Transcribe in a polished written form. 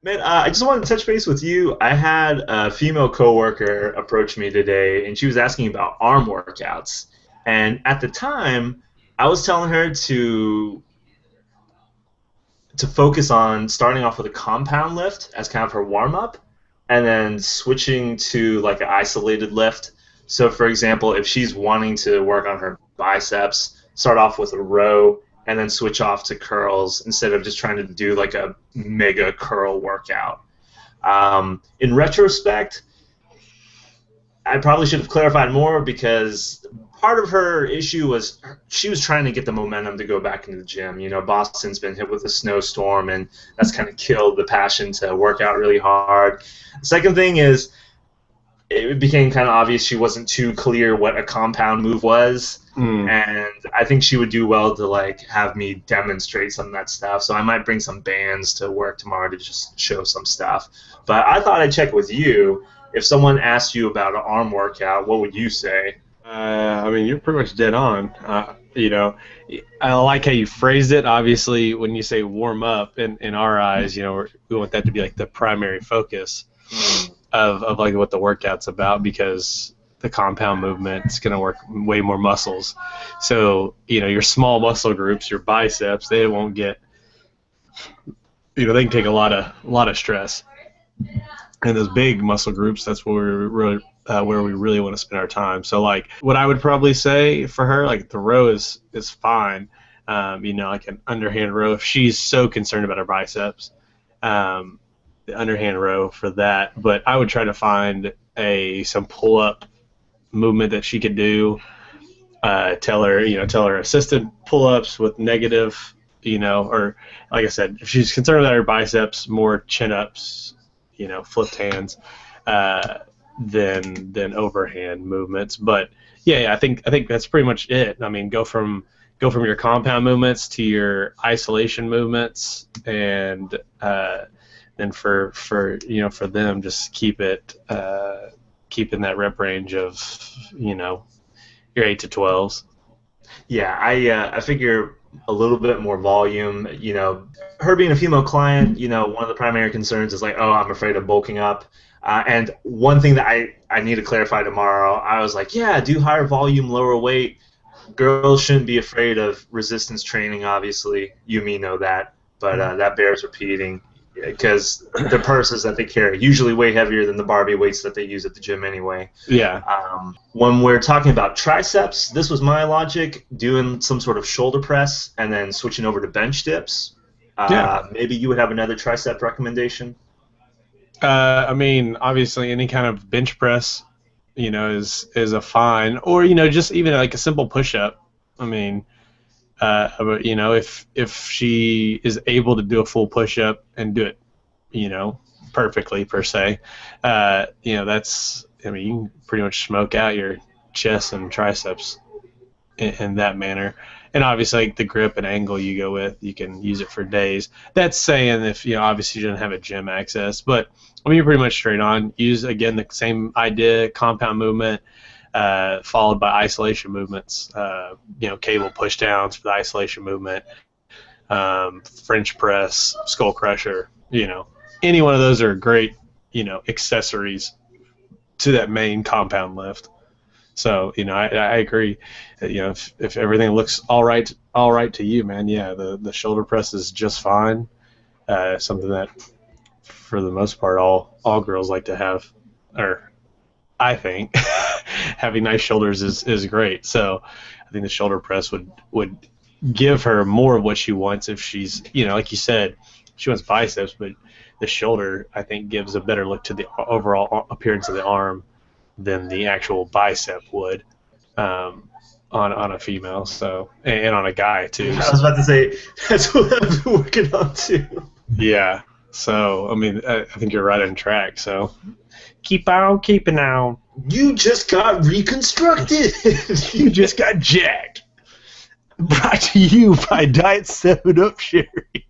Man, I just wanted to touch base with you. I had a female coworker approach me today, and she was asking about arm workouts. And at the time, I was telling her to focus on starting off with a compound lift as kind of her warm up, and then switching to like an isolated lift. So, for example, if she's wanting to work on her biceps, start off with a row and then switch off to curls instead of just trying to do like a mega curl workout. In retrospect, I probably should have clarified more because part of her issue was she was trying to get the momentum to go back into the gym. You know, Boston's been hit with a snowstorm, and that's kind of killed the passion to work out really hard. The second thing is it became kind of obvious she wasn't too clear what a compound move was. And I think she would do well to like have me demonstrate some of that stuff. So I might bring some bands to work tomorrow to just show some stuff. But I thought I'd check with you. If someone asked you about an arm workout, what would you say? I mean, you're pretty much dead on. You know, I like how you phrased it. Obviously, when you say warm up, in our eyes, you know, we want that to be like the primary focus of like what the workout's about, because the compound movement is going to work way more muscles. So, you know, your small muscle groups, your biceps, they won't get, you know, they can take a lot of stress. And those big muscle groups, that's where we really want to spend our time. So, like, what I would probably say for her, like, the row is fine. You know, like an underhand row. If she's so concerned about her biceps, the underhand row for that. But I would try to find some pull-up movement that she could do. Tell her assisted pull-ups with negative, you know, or like I said, if she's concerned about her biceps, more chin-ups, you know, flipped hands, than overhand movements. But yeah, I think that's pretty much it. I mean, go from your compound movements to your isolation movements, and then for them, just keep in that rep range of, you know, your 8 to 12s. Yeah, I figure a little bit more volume. You know, her being a female client, you know, one of the primary concerns is like, oh, I'm afraid of bulking up. And one thing that I need to clarify tomorrow, I was like, yeah, do higher volume, lower weight. Girls shouldn't be afraid of resistance training, obviously. You, me, know that. But that bears repeating, because the purses that they carry usually way heavier than the Barbie weights that they use at the gym anyway. Yeah. When we're talking about triceps, this was my logic, doing some sort of shoulder press and then switching over to bench dips. Maybe you would have another tricep recommendation? I mean, obviously, any kind of bench press, you know, is a fine, or, you know, just even like a simple push-up. I mean, you know, if she is able to do a full push-up and do it, you know, perfectly per se, you know, that's, I mean, you can pretty much smoke out your chest and triceps in that manner. And obviously, like, the grip and angle you go with, you can use it for days. That's saying if, you know, obviously you don't have a gym access, but I mean, you're pretty much straight on. Use, again, the same idea, compound movement, followed by isolation movements. You know, cable push downs for the isolation movement, French press, skull crusher. You know, any one of those are great, you know, accessories to that main compound lift. So, you know, I agree. You know, if everything looks all right to you, man, yeah, the shoulder press is just fine. Something that, for the most part, all girls like to have, or I think having nice shoulders is great. So I think the shoulder press would give her more of what she wants if she's, you know, like you said, she wants biceps, but the shoulder, I think, gives a better look to the overall appearance of the arm than the actual bicep would on a female, so, and on a guy too. I was about to say, that's what I've been working on too. Yeah, so I mean, I think you're right on track. So keep on keeping on. You just got reconstructed. You just got jacked. Brought to you by Diet 7 Up Sherry.